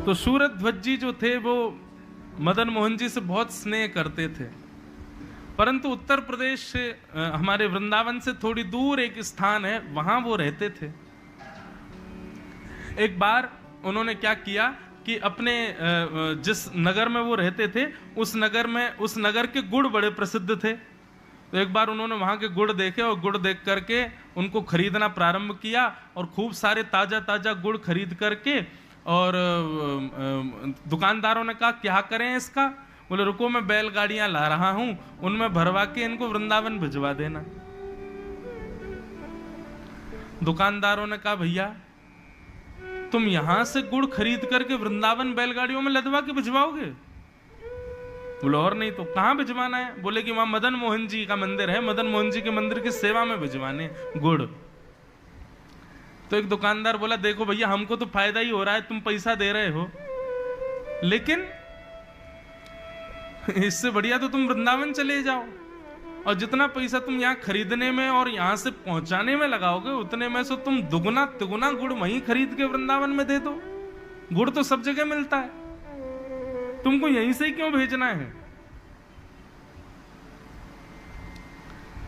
तो सूरध्वज जी जो थे वो मदन मोहन जी से बहुत स्नेह करते थे, परंतु उत्तर प्रदेश से हमारे वृंदावन से थोड़ी दूर एक स्थान है, वहां वो रहते थे। एक बार उन्होंने क्या किया कि अपने जिस नगर में वो रहते थे उस नगर के गुड़ बड़े प्रसिद्ध थे। तो एक बार उन्होंने वहां के गुड़ देखे और गुड़ देख करके उनको खरीदना प्रारंभ किया और खूब सारे ताजा ताजा गुड़ खरीद करके, और दुकानदारों ने कहा क्या करें इसका? बोले रुको मैं बैलगाड़ियां ला रहा हूं, उनमें भरवा के इनको वृंदावन भिजवा देना। दुकानदारों ने कहा भैया तुम यहां से गुड़ खरीद करके वृंदावन बैलगाड़ियों में लदवा के भिजवाओगे? बोले और नहीं तो कहां भिजवाना है? बोले कि वहां मदन मोहन जी का मंदिर है, मदन मोहन जी के मंदिर की सेवा में भिजवाने गुड़। तो एक दुकानदार बोला देखो भैया हमको तो फायदा ही हो रहा है, तुम पैसा दे रहे हो, लेकिन इससे बढ़िया तो तुम वृंदावन चले जाओ और जितना पैसा तुम यहाँ खरीदने में और यहाँ से पहुंचाने में लगाओगे उतने में से तुम दुगना तिगुना गुड़ वहीं खरीद के वृंदावन में दे दो। गुड़ तो सब जगह मिलता है, तुमको यहीं से ही क्यों भेजना है?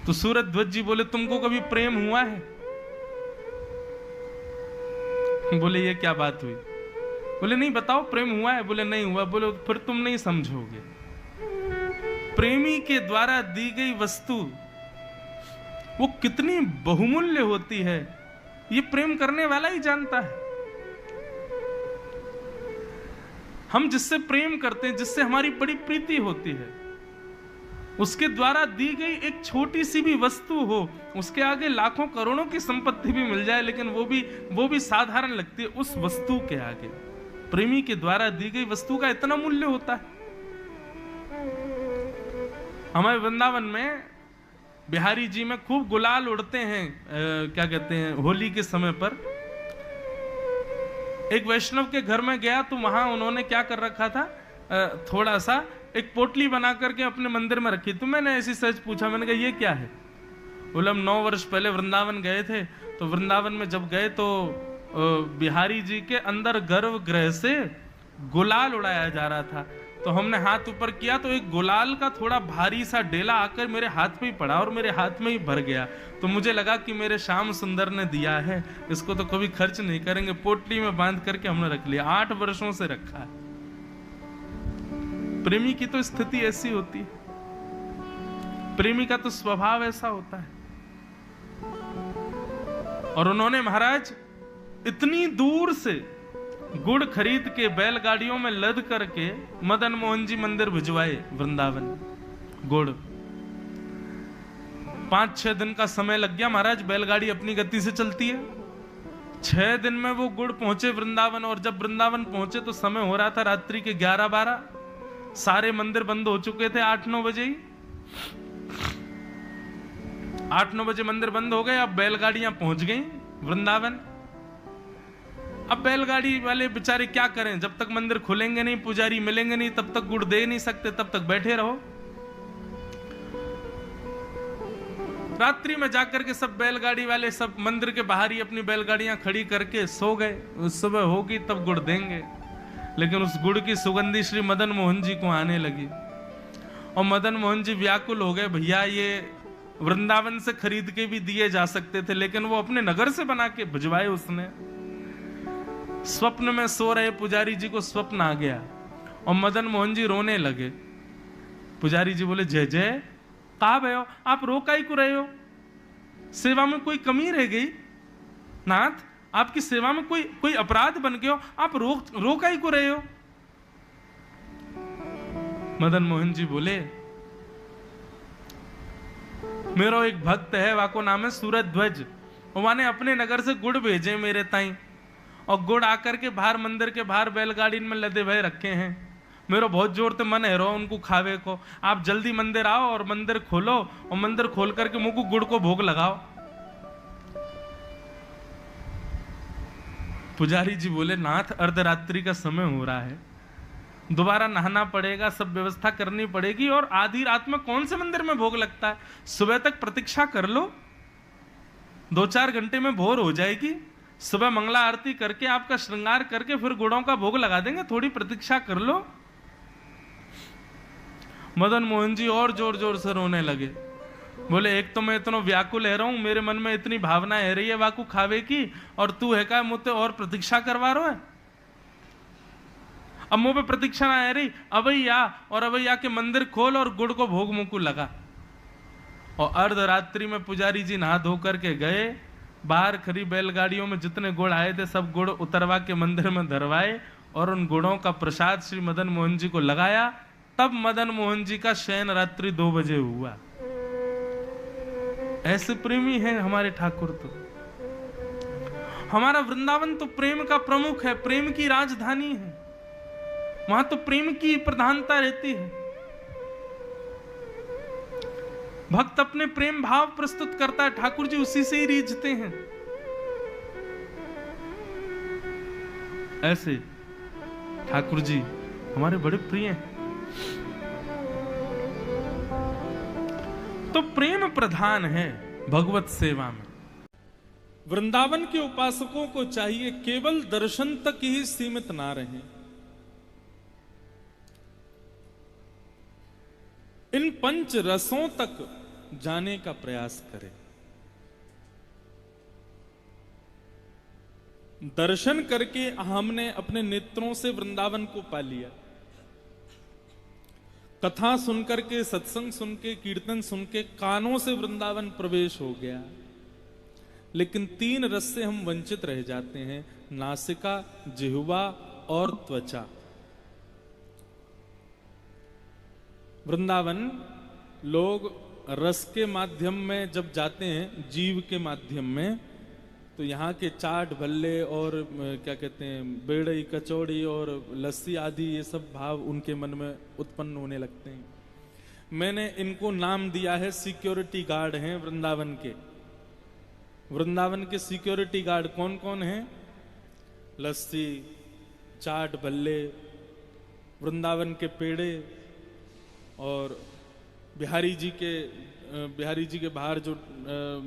तो सूरध्वज जी बोले तुमको कभी प्रेम हुआ है? बोले ये क्या बात हुई? बोले नहीं बताओ प्रेम हुआ है? बोले नहीं हुआ। बोले फिर तुम नहीं समझोगे। प्रेमी के द्वारा दी गई वस्तु वो कितनी बहुमूल्य होती है, ये प्रेम करने वाला ही जानता है। हम जिससे प्रेम करते हैं, जिससे हमारी बड़ी प्रीति होती है, उसके द्वारा दी गई एक छोटी सी भी वस्तु हो, उसके आगे लाखों करोड़ों की संपत्ति भी मिल जाए लेकिन वो भी साधारण लगती है उस वस्तु के आगे। प्रेमी के द्वारा दी गई वस्तु का इतना मूल्य होता है। हमारे वृंदावन में बिहारी जी में खूब गुलाल उड़ते हैं, क्या कहते हैं, होली के समय पर। एक वैष्णव के घर में गया तो वहां उन्होंने क्या कर रखा था, थोड़ा सा एक पोटली बना करके अपने मंदिर में रखी। तो मैंने ऐसी सहज पूछा, मैंने कहा ये क्या है? बोले हम 9 वर्ष पहले वृंदावन गए थे, तो वृंदावन में जब गए तो बिहारी जी के अंदर गर्भगृह से गुलाल उड़ाया जा रहा था। तो हमने हाथ ऊपर किया तो एक गुलाल का थोड़ा भारी सा डेला आकर मेरे हाथ में ही पड़ा और मेरे हाथ में ही भर गया। तो मुझे लगा कि मेरे श्याम सुंदर ने दिया है, इसको तो कभी खर्च नहीं करेंगे। पोटली में बांध करके हमने रख लिया, 8 वर्षों से रखा है। प्रेमी की तो स्थिति ऐसी होती है, प्रेमी का तो स्वभाव ऐसा होता है। और उन्होंने महाराज इतनी दूर से गुड़ खरीद के बैलगाड़ियों में लद करके मदन मोहन जी मंदिर भिजवाए वृंदावन। गुड़ 5-6 दिन का समय लग गया महाराज, बैलगाड़ी अपनी गति से चलती है। 6 दिन में वो गुड़ पहुंचे वृंदावन, और जब वृंदावन पहुंचे तो समय हो रहा था रात्रि के 11-12। सारे मंदिर बंद हो चुके थे 8-9 बजे ही। 8-9 बजे मंदिर बंद हो गए। अब बैलगाड़ियां पहुंच गई वृंदावन। अब बैलगाड़ी वाले बेचारे क्या करें, जब तक मंदिर खुलेंगे नहीं, पुजारी मिलेंगे नहीं, तब तक गुड़ दे नहीं सकते, तब तक बैठे रहो। रात्रि में जाकर के सब बैलगाड़ी वाले सब मंदिर के बाहर ही अपनी बैलगाड़ियां खड़ी करके सो गए। सुबह होगी तब गुड़ देंगे। लेकिन उस गुड़ की सुगंधी श्री मदन मोहन जी को आने लगी और मदन मोहन जी व्याकुल हो गए। भैया ये वृंदावन से खरीद के भी दिए जा सकते थे, लेकिन वो अपने नगर से बना के भिजवाए उसने। स्वप्न में सो रहे पुजारी जी को स्वप्न आ गया और मदन मोहन जी रोने लगे। पुजारी जी बोले जय जय, कहा भयो आप रो काई को रहे हो? सेवा में कोई कमी रह गई? नाथ आपकी सेवा में कोई अपराध बन गया हो, आप रो काई को रहे हो? मदन मोहन जी बोले मेरा एक भक्त है, वाको नाम है सूरध्वज, वाने अपने नगर से गुड़ भेजे मेरे ताई, और गुड़ आकर के बाहर मंदिर के बाहर बैलगाड़ी में लदे भय रखे हैं। मेरा बहुत जोर से मन है रो उनको खावे को। आप जल्दी मंदिर आओ और मंदिर खोलो, और मंदिर खोल करके मुंह को गुड़ को भोग लगाओ। पुजारी जी बोले नाथ अर्धरात्रि का समय हो रहा है, दोबारा नहाना पड़ेगा, सब व्यवस्था करनी पड़ेगी, और आधी रात में कौन से मंदिर में भोग लगता है? सुबह तक प्रतीक्षा कर लो, 2-4 घंटे में भोर हो जाएगी, सुबह मंगला आरती करके आपका श्रृंगार करके फिर गुड़ों का भोग लगा देंगे, थोड़ी प्रतीक्षा कर लो। मदन मोहन जी और जोर जोर से रोने लगे। बोले एक तो मैं इतना व्याकुल है रहा हूं, मेरे मन में इतनी भावना है रही है वाकू खावे की, और तू है का मुझे और प्रतीक्षा करवा रहा है। अब मुंह पे प्रतीक्षा ना है रही, अवैया और अवैया के मंदिर खोल और गुड़ को भोग मुंह को लगा। और अर्धरात्रि में पुजारी जी नहा धो करके गए, बाहर खरी बैलगाड़ियों में जितने गुड़ आए थे सब गुड़ उतरवा के मंदिर में धरवाए और उन गुड़ों का प्रसाद श्री मदन मोहन जी को लगाया। तब मदन मोहन जी का शयन रात्रि 2 बजे हुआ। ऐसे प्रेमी हैं हमारे ठाकुर। तो हमारा वृंदावन तो प्रेम का प्रमुख है, प्रेम की राजधानी है, वहां तो प्रेम की प्रधानता रहती है। भक्त अपने प्रेम भाव प्रस्तुत करता है, ठाकुर जी उसी से ही रीझते हैं। ऐसे ठाकुर जी हमारे बड़े प्रिय हैं। तो प्रेम प्रधान है भगवत सेवा में। वृंदावन के उपासकों को चाहिए केवल दर्शन तक ही सीमित ना रहे, इन 5 रसों तक जाने का प्रयास करें। दर्शन करके हमने अपने नेत्रों से वृंदावन को पा लिया, कथा सुनकर के, सत्संग सुन के, कीर्तन सुन के कानों से वृंदावन प्रवेश हो गया, लेकिन 3 रस से हम वंचित रह जाते हैं, नासिका, जिह्वा और त्वचा। वृंदावन लोग रस के माध्यम में जब जाते हैं, जीव के माध्यम में, तो यहाँ के चाट भल्ले और क्या कहते हैं बेड़ई कचौड़ी और लस्सी आदि ये सब भाव उनके मन में उत्पन्न होने लगते हैं। मैंने इनको नाम दिया है सिक्योरिटी गार्ड हैं वृंदावन के। वृंदावन के सिक्योरिटी गार्ड कौन कौन हैं? लस्सी, चाट भल्ले, वृंदावन के पेड़े और बिहारी जी के बाहर जो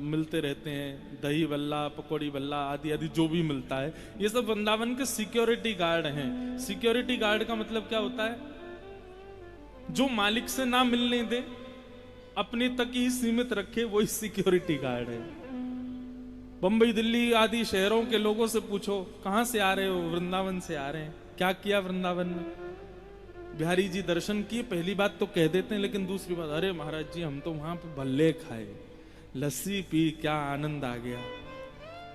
मिलते रहते हैं, दही बल्ला, पकौड़ी बल्ला आदि आदि जो भी मिलता है, ये सब वृंदावन के सिक्योरिटी गार्ड हैं। सिक्योरिटी गार्ड का मतलब क्या होता है? जो मालिक से ना मिलने दे, अपने तक ही सीमित रखे, वही सिक्योरिटी गार्ड है। बंबई, दिल्ली आदि शहरों के लोगों से पूछो कहां से आ रहे हो? वृंदावन से आ रहे हैं। क्या किया वृंदावन में? बिहारी जी दर्शन किए, पहली बात तो कह देते हैं, लेकिन दूसरी बात, अरे महाराज जी हम तो वहां पे भल्ले खाए, लस्सी पी, क्या आनंद आ गया,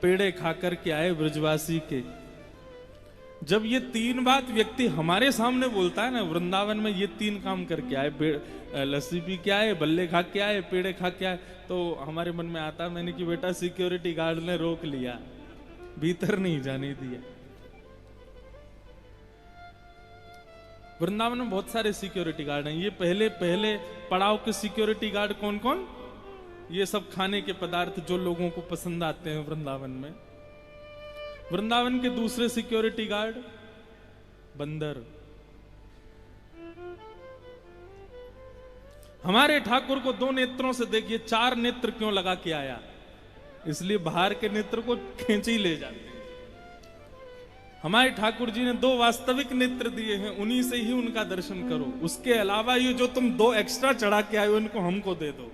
पेड़े खा कर के आए ब्रजवासी के। जब ये 3 बात व्यक्ति हमारे सामने बोलता है ना, वृंदावन में ये 3 काम करके आए, लस्सी पी के आए, बल्ले खा के आए, पेड़े खा के आए, तो हमारे मन में आता, मैंने कि बेटा सिक्योरिटी गार्ड ने रोक लिया, भीतर नहीं जाने दिया। वृंदावन में बहुत सारे सिक्योरिटी गार्ड हैं। ये पहले पड़ाव के सिक्योरिटी गार्ड कौन कौन? ये सब खाने के पदार्थ जो लोगों को पसंद आते हैं वृंदावन में। वृंदावन के दूसरे सिक्योरिटी गार्ड बंदर। हमारे ठाकुर को 2 नेत्रों से देखिए, 4 नेत्र क्यों लगा के आया? इसलिए बाहर के नेत्र को खींचे ही ले जाते हैं। हमारे ठाकुर जी ने 2 वास्तविक नेत्र दिए हैं, उन्हीं से ही उनका दर्शन करो। उसके अलावा ये जो तुम 2 एक्स्ट्रा चढ़ा के आए हो, इनको हमको दे दो।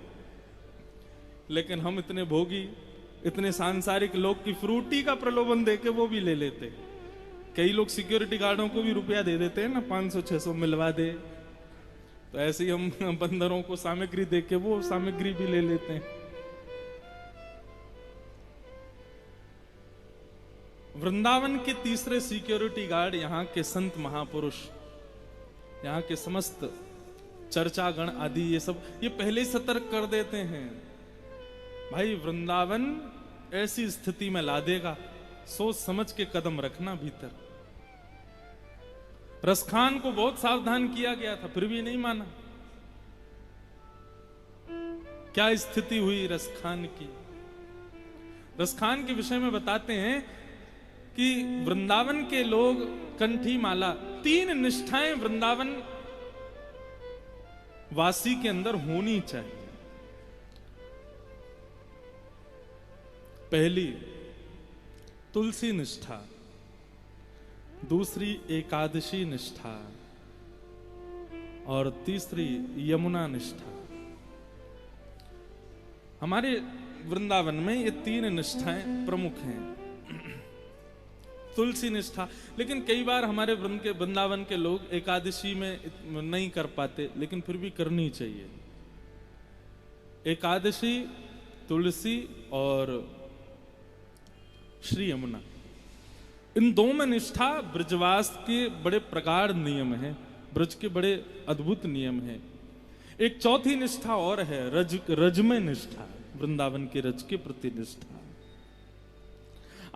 लेकिन हम इतने भोगी, इतने सांसारिक लोग की फ्रूटी का प्रलोभन देके वो भी ले लेते। कई लोग सिक्योरिटी गार्डों को भी रुपया दे देते हैं ना, 500-600 मिलवा दे। तो ऐसे ही हम बंदरों को सामग्री देके वो सामग्री भी ले लेते हैं। वृंदावन के तीसरे सिक्योरिटी गार्ड यहाँ के संत महापुरुष, यहाँ के समस्त चर्चागण आदि, ये सब ये पहले ही सतर्क कर देते हैं, भाई वृंदावन ऐसी स्थिति में ला देगा, सोच समझ के कदम रखना भीतर। रसखान को बहुत सावधान किया गया था, फिर भी नहीं माना। क्या स्थिति हुई रसखान की? रसखान के विषय में बताते हैं कि वृंदावन के लोग कंठी माला, 3 निष्ठाएं वृंदावन वासी के अंदर होनी चाहिए। पहली, तुलसी निष्ठा, दूसरी एकादशी निष्ठा और तीसरी यमुना निष्ठा। हमारे वृंदावन में ये तीन निष्ठाएं प्रमुख हैं। तुलसी निष्ठा, लेकिन कई बार हमारे वृंदावन के लोग एकादशी में नहीं कर पाते, लेकिन फिर भी करनी चाहिए। एकादशी, तुलसी और श्री यमुना, इन दो में निष्ठा ब्रजवास के बड़े प्रगाढ़ नियम हैं, ब्रज के बड़े अद्भुत नियम हैं। एक चौथी निष्ठा और है, रज में निष्ठा, वृंदावन के रज के प्रति निष्ठा।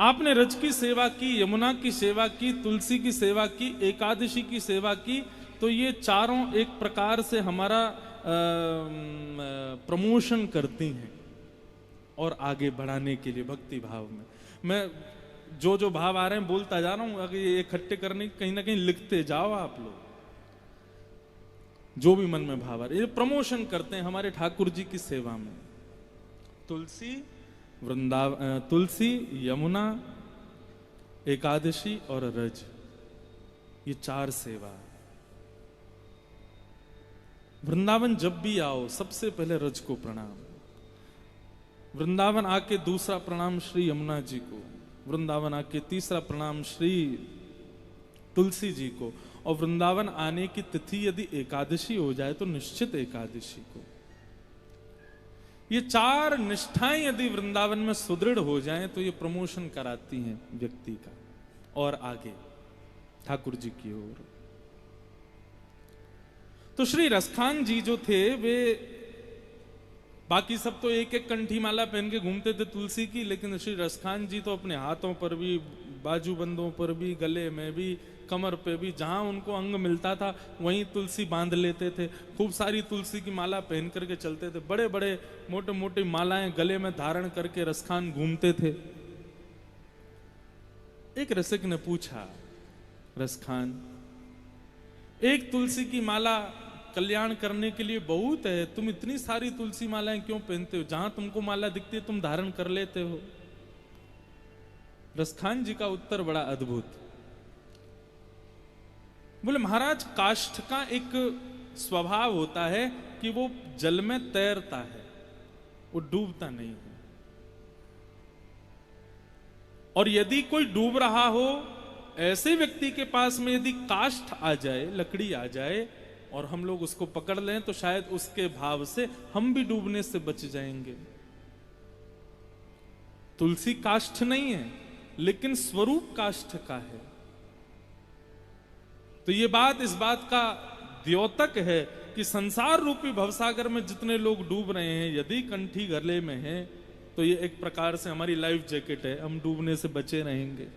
आपने रज की सेवा की, यमुना की सेवा की, तुलसी की सेवा की, एकादशी की सेवा की, तो ये चारों एक प्रकार से हमारा प्रमोशन करती हैं और आगे बढ़ाने के लिए भक्ति भाव में। मैं जो जो भाव आ रहे हैं बोलता जा रहा हूं, अगर ये इकट्ठे करने कहीं ना कहीं लिखते जाओ आप लोग, जो भी मन में भाव आ रहे, ये प्रमोशन करते हैं हमारे ठाकुर जी की सेवा में। तुलसी, तुलसी, यमुना, एकादशी और रज, ये चार सेवा। वृंदावन जब भी आओ सबसे पहले रज को प्रणाम, वृंदावन आके दूसरा प्रणाम श्री यमुना जी को, वृंदावन आके तीसरा प्रणाम श्री तुलसी जी को, और वृंदावन आने की तिथि यदि एकादशी हो जाए तो निश्चित एकादशी को। ये चार निष्ठाएं यदि वृंदावन में सुदृढ़ हो जाएं तो ये प्रमोशन कराती हैं व्यक्ति का और आगे ठाकुर जी की ओर। तो श्री रसखान जी जो थे वे, बाकी सब तो एक एक कंठी माला पहन के घूमते थे तुलसी की, लेकिन श्री रसखान जी तो अपने हाथों पर भी, बाजूबंदों पर भी, गले में भी, कमर पे भी, जहां उनको अंग मिलता था वहीं तुलसी बांध लेते थे। खूब सारी तुलसी की माला पहन करके चलते थे, बड़े बड़े मोटे मोटे मालाएं गले में धारण करके रसखान घूमते थे। एक रसिक ने पूछा, रसखान, एक तुलसी की माला कल्याण करने के लिए बहुत है, तुम इतनी सारी तुलसी मालाएं क्यों पहनते हो? जहां तुमको माला दिखती है तुम धारण कर लेते हो। रसखान जी का उत्तर बड़ा अद्भुत। बोले, महाराज, काष्ठ का एक स्वभाव होता है कि वो जल में तैरता है, वो डूबता नहीं है। और यदि कोई डूब रहा हो, ऐसे व्यक्ति के पास में यदि काष्ठ आ जाए, लकड़ी आ जाए, और हम लोग उसको पकड़ लें तो शायद उसके भाव से हम भी डूबने से बच जाएंगे। तुलसी काष्ठ नहीं है, लेकिन स्वरूप काष्ठ का है। तो ये बात इस बात का द्योतक है कि संसार रूपी भवसागर में जितने लोग डूब रहे हैं, यदि कंठी गले में है तो ये एक प्रकार से हमारी लाइफ जैकेट है, हम डूबने से बचे रहेंगे।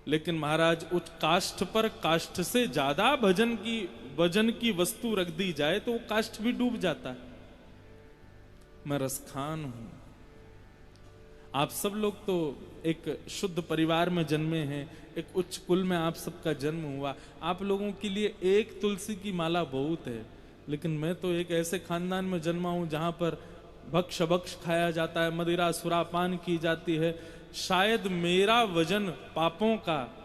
लेकिन महाराज, उस काष्ठ पर काष्ठ से ज्यादा वजन की वस्तु रख दी जाए तो वो काष्ठ भी डूब जाता है। मैं रसखान हूं, आप सब लोग तो एक शुद्ध परिवार में जन्मे हैं, एक उच्च कुल में आप सबका जन्म हुआ, आप लोगों के लिए एक तुलसी की माला बहुत है। लेकिन मैं तो एक ऐसे खानदान में जन्मा हूं जहां पर भक्ष भक्ष खाया जाता है, मदिरा सुरापान की जाती है। शायद मेरा वजन पापों का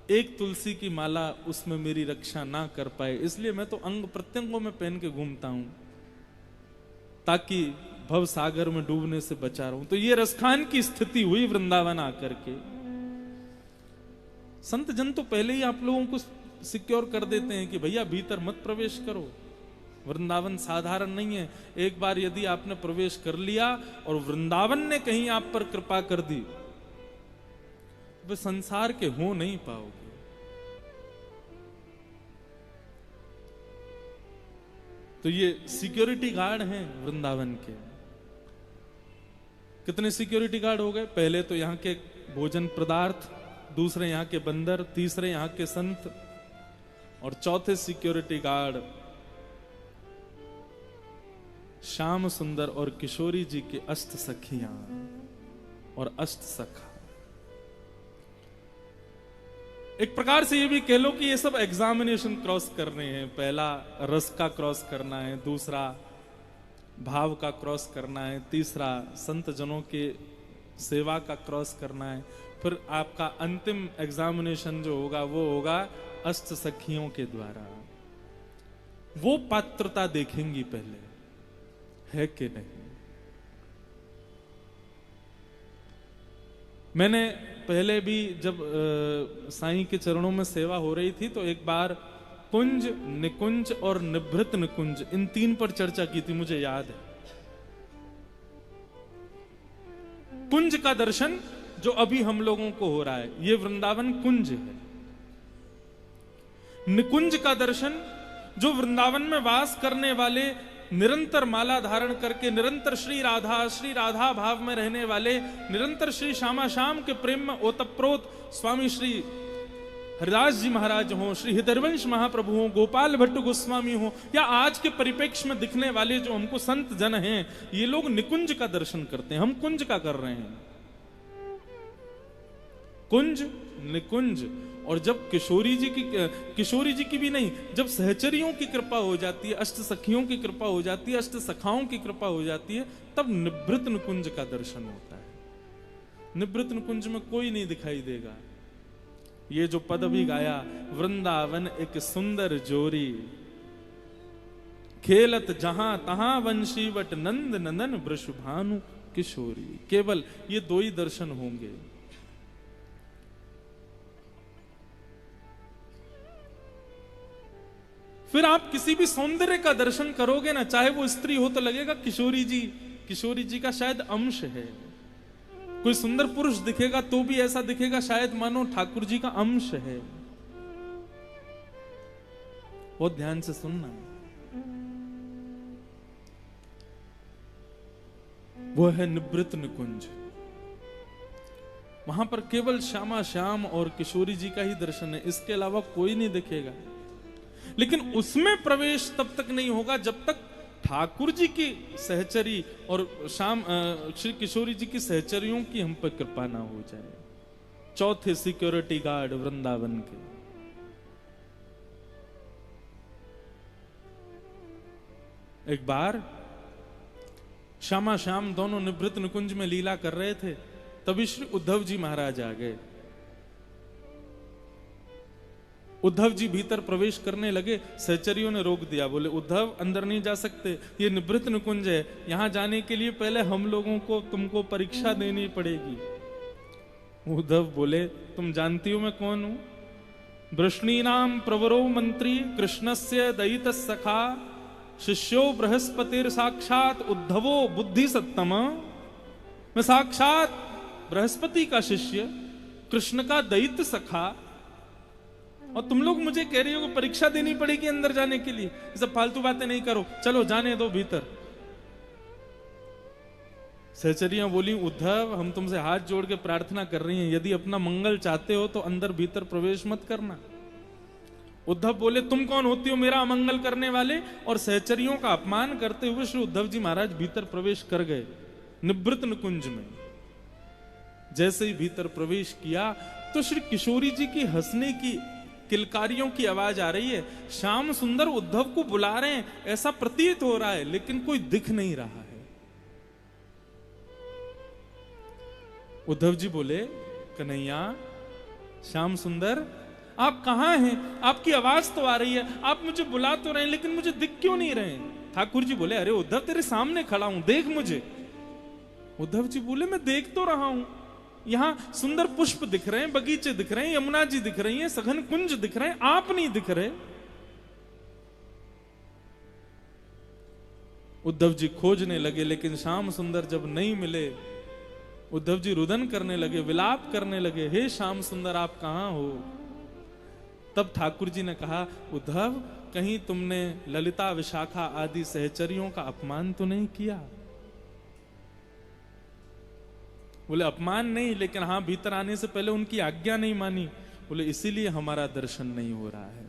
एक तुलसी की माला उसमें मेरी रक्षा ना कर पाए, इसलिए मैं तो अंग प्रत्यंगों में पहन के घूमता हूं ताकि भव सागर में डूबने से बचा रहूं। तो ये रसखान की स्थिति हुई वृंदावन आकर के। संत जन तो पहले ही आप लोगों को सिक्योर कर देते हैं कि भैया भीतर मत प्रवेश करो, वृंदावन साधारण नहीं है। एक बार यदि आपने प्रवेश कर लिया और वृंदावन ने कहीं आप पर कृपा कर दी, वे संसार के हो नहीं पाओगे। तो ये सिक्योरिटी गार्ड हैं वृंदावन के। कितने सिक्योरिटी गार्ड हो गए? पहले तो यहाँ के भोजन पदार्थ, दूसरे यहाँ के बंदर, तीसरे यहाँ के संत, और चौथे सिक्योरिटी गार्ड श्याम सुंदर और किशोरी जी के अष्ट सखियां और अष्ट सखा। एक प्रकार से ये भी कह लो कि ये सब एग्जामिनेशन क्रॉस कर रहे हैं। पहला रस का क्रॉस करना है, दूसरा भाव का क्रॉस करना है, तीसरा संत जनों के सेवा का क्रॉस करना है, फिर आपका अंतिम एग्जामिनेशन जो होगा वो होगा अष्ट सखियों के द्वारा। वो पात्रता देखेंगी पहले, है कि नहीं। मैंने पहले भी जब साईं के चरणों में सेवा हो रही थी तो एक बार कुंज, निकुंज और निभृत निकुंज, इन तीन पर चर्चा की थी, मुझे याद है। कुंज का दर्शन जो अभी हम लोगों को हो रहा है, ये वृंदावन कुंज है। निकुंज का दर्शन जो वृंदावन में वास करने वाले, निरंतर माला धारण करके निरंतर श्री राधा भाव में रहने वाले, निरंतर श्री श्यामा श्याम के प्रेम में ओतप्रोत स्वामी श्री हरिदास जी महाराज हो, श्री हृदयवंश महाप्रभु हो, गोपाल भट्ट गोस्वामी हो, या आज के परिप्रेक्ष्य में दिखने वाले जो हमको संत जन हैं, ये लोग निकुंज का दर्शन करते हैं, हम कुंज का कर रहे हैं। कुंज, निकुंज, और जब किशोरी जी की भी नहीं, जब सहचरियों की कृपा हो जाती है, अष्ट सखियों की कृपा हो जाती है, अष्ट सखाओं की कृपा हो जाती है, तब निभृत निकुंज का दर्शन होता है। निभृत निकुंज में कोई नहीं दिखाई देगा। ये जो पद भी गाया, वृंदावन एक सुंदर जोरी, खेलत जहां तहां वंशीवट नंद नंदन वृषभानु किशोरी। केवल ये दो ही दर्शन होंगे। फिर आप किसी भी सौंदर्य का दर्शन करोगे ना, चाहे वो स्त्री हो, तो लगेगा किशोरी जी का शायद अंश है। कोई सुंदर पुरुष दिखेगा तो भी ऐसा दिखेगा शायद मानो ठाकुर जी का अंश है। बहुत ध्यान से सुनना। वो है निभृत निकुंज। वहां पर केवल श्यामा श्याम और किशोरी जी का ही दर्शन है, इसके अलावा कोई नहीं दिखेगा। लेकिन उसमें प्रवेश तब तक नहीं होगा जब तक ठाकुर जी की सहचरी और श्याम श्री किशोरी जी की सहचरियों की हम पर कृपा ना हो जाए। चौथे सिक्योरिटी गार्ड वृंदावन के। एक बार श्यामा श्याम दोनों निभृत निकुंज में लीला कर रहे थे, तभी श्री उद्धव जी महाराज आ गए। उद्धव जी भीतर प्रवेश करने लगे, सहचरियों ने रोक दिया, बोले उद्धव अंदर नहीं जा सकते, ये निभृत निकुंज है, यहां जाने के लिए पहले हम लोगों को तुमको परीक्षा देनी पड़ेगी। उद्धव बोले तुम जानती हो मैं कौन हूं? वृष्णीनाम प्रवरो मंत्री कृष्णस्य दयित सखा शिष्यो बृहस्पतिर साक्षात उद्धवो बुद्धि सत्तम। मैं साक्षात बृहस्पति का शिष्य, कृष्ण का दयित सखा, और तुम लोग मुझे कह रही हो कि परीक्षा देनी पड़ेगी अंदर जाने के लिए। सब फालतू बातें नहीं करो, चलो जाने दो भीतर। सहचरियां बोली उद्धव हम तुमसे हाथ जोड़ के प्रार्थना कर रही हैं, यदि अपना मंगल चाहते हो तो अंदर भीतर प्रवेश मत करना। उद्धव बोले तुम कौन होती हो मेरा अमंगल करने वाले? और सहचरियों का अपमान करते हुए श्री उद्धव जी महाराज भीतर प्रवेश कर गए निभृत निकुंज में। जैसे ही भीतर प्रवेश किया तो श्री किशोरी जी की हंसने की किलकारियों की आवाज आ रही है। श्याम सुंदर उद्धव को बुला रहे हैं, ऐसा प्रतीत हो रहा है, लेकिन कोई दिख नहीं रहा है। उद्धव जी बोले कन्हैया, श्याम सुंदर आप कहां हैं? आपकी आवाज तो आ रही है, आप मुझे बुला तो रहे हैं, लेकिन मुझे दिख क्यों नहीं रहे? ठाकुर जी बोले अरे उद्धव तेरे सामने खड़ा हूं, देख मुझे। उद्धव जी बोले मैं देख तो रहा हूं, यहां सुंदर पुष्प दिख रहे हैं, बगीचे दिख रहे हैं, यमुना जी दिख रही हैं, सघन कुंज दिख रहे हैं, आप नहीं दिख रहे। उद्धव जी खोजने लगे, लेकिन श्याम सुंदर जब नहीं मिले, उद्धव जी रुदन करने लगे, विलाप करने लगे, हे श्याम सुंदर आप कहां हो? तब ठाकुर जी ने कहा उद्धव कहीं तुमने ललिता विशाखा आदि सहचरियों का अपमान तो नहीं किया? बोले अपमान नहीं, लेकिन हाँ भीतर आने से पहले उनकी आज्ञा नहीं मानी। बोले इसीलिए हमारा दर्शन नहीं हो रहा है।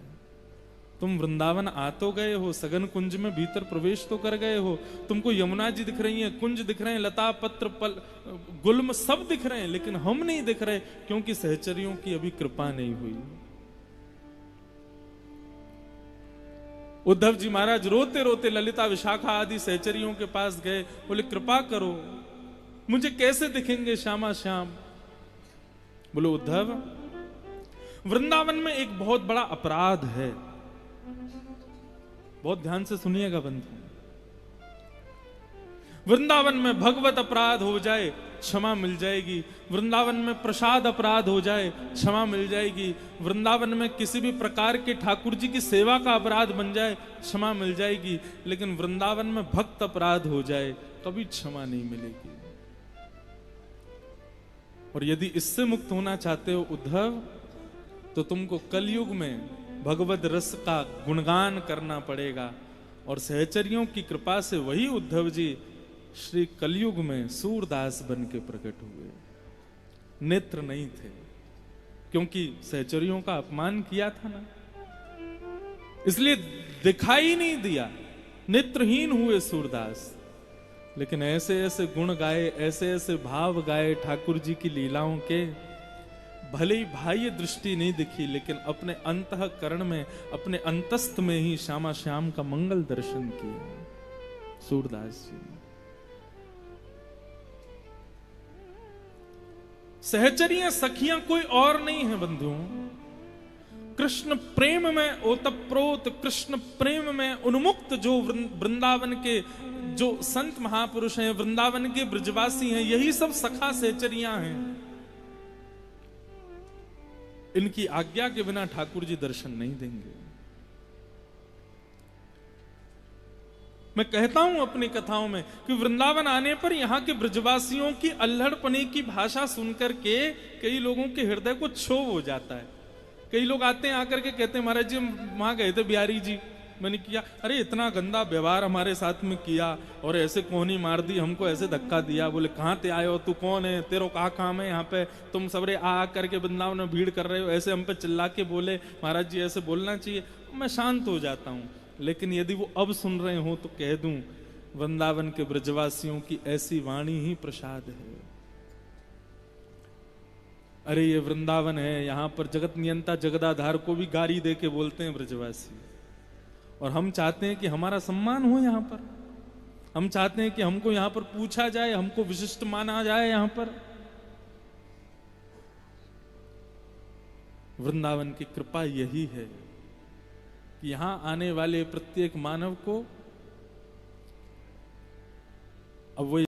तुम वृंदावन आ तो गए हो, सघन कुंज में भीतर प्रवेश तो कर गए हो, तुमको यमुना जी दिख रही हैं, कुंज दिख रहे हैं, लता पत्र पल गुल्म सब दिख रहे हैं, लेकिन हम नहीं दिख रहे क्योंकि सहचरियों की अभी कृपा नहीं हुई। उद्धव जी महाराज रोते रोते ललिता विशाखा आदि सहचरियों के पास गए, बोले कृपा करो, मुझे कैसे दिखेंगे श्यामा श्याम? बोलो उद्धव, वृंदावन में एक बहुत बड़ा अपराध है। बहुत ध्यान से सुनिएगा बंधु। वृंदावन में भगवत अपराध हो जाए क्षमा मिल जाएगी, वृंदावन में प्रसाद अपराध हो जाए क्षमा मिल जाएगी, वृंदावन में किसी भी प्रकार के ठाकुर जी की सेवा का अपराध बन जाए क्षमा मिल जाएगी, लेकिन वृंदावन में भक्त अपराध हो जाए कभी क्षमा नहीं मिलेगी। और यदि इससे मुक्त होना चाहते हो उद्धव, तो तुमको कलयुग में भगवत रस का गुणगान करना पड़ेगा। और सहचरियों की कृपा से वही उद्धव जी श्री कलयुग में सूरदास बन के प्रकट हुए। नेत्र नहीं थे, क्योंकि सहचरियों का अपमान किया था ना, इसलिए दिखाई नहीं दिया, नेत्रहीन हुए सूरदास। लेकिन ऐसे ऐसे गुण गाए, ऐसे ऐसे भाव गाए ठाकुर जी की लीलाओं के, भले ही बाह्य दृष्टि नहीं दिखी, लेकिन अपने अंतःकरण में, अपने अंतस्थ में ही श्यामा श्याम का मंगल दर्शन किया सूरदास जी। सहचरियां सखियां कोई और नहीं है बंधुओं, कृष्ण प्रेम में ओतप्रोत, कृष्ण प्रेम में उन्मुक्त जो वृंदावन के जो संत महापुरुष हैं, वृंदावन के ब्रजवासी हैं, यही सब सखा सहचरियां हैं। इनकी आज्ञा के बिना ठाकुर जी दर्शन नहीं देंगे। मैं कहता हूं अपनी कथाओं में कि वृंदावन आने पर यहां के ब्रजवासियों की अल्हड़पने की भाषा सुनकर के कई लोगों के हृदय को क्षोभ हो जाता है। कई लोग आते हैं, आकर के कहते हैं महाराज जी हम वहां गए थे बिहारी जी, मैंने किया, अरे इतना गंदा व्यवहार हमारे साथ में किया और ऐसे कोहनी मार दी, हमको ऐसे धक्का दिया। बोले कहाँ ते आए हो, तू कौन है, तेरो कहा काम है यहाँ पे, तुम सबरे आ करके वृंदावन में भीड़ कर रहे हो, ऐसे हम पे चिल्ला के बोले महाराज जी ऐसे बोलना चाहिए। मैं शांत हो जाता हूँ। लेकिन यदि वो अब सुन रहे हो तो कह दूं, वृंदावन के ब्रजवासियों की ऐसी वाणी ही प्रसाद है। अरे ये वृंदावन है, यहां पर जगत नियंता जगदाधार को भी गारी दे के बोलते हैं ब्रजवासी। और हम चाहते हैं कि हमारा सम्मान हो यहां पर, हम चाहते हैं कि हमको यहां पर पूछा जाए, हमको विशिष्ट माना जाए यहां पर। वृंदावन की कृपा यही है कि यहां आने वाले प्रत्येक मानव को अब वो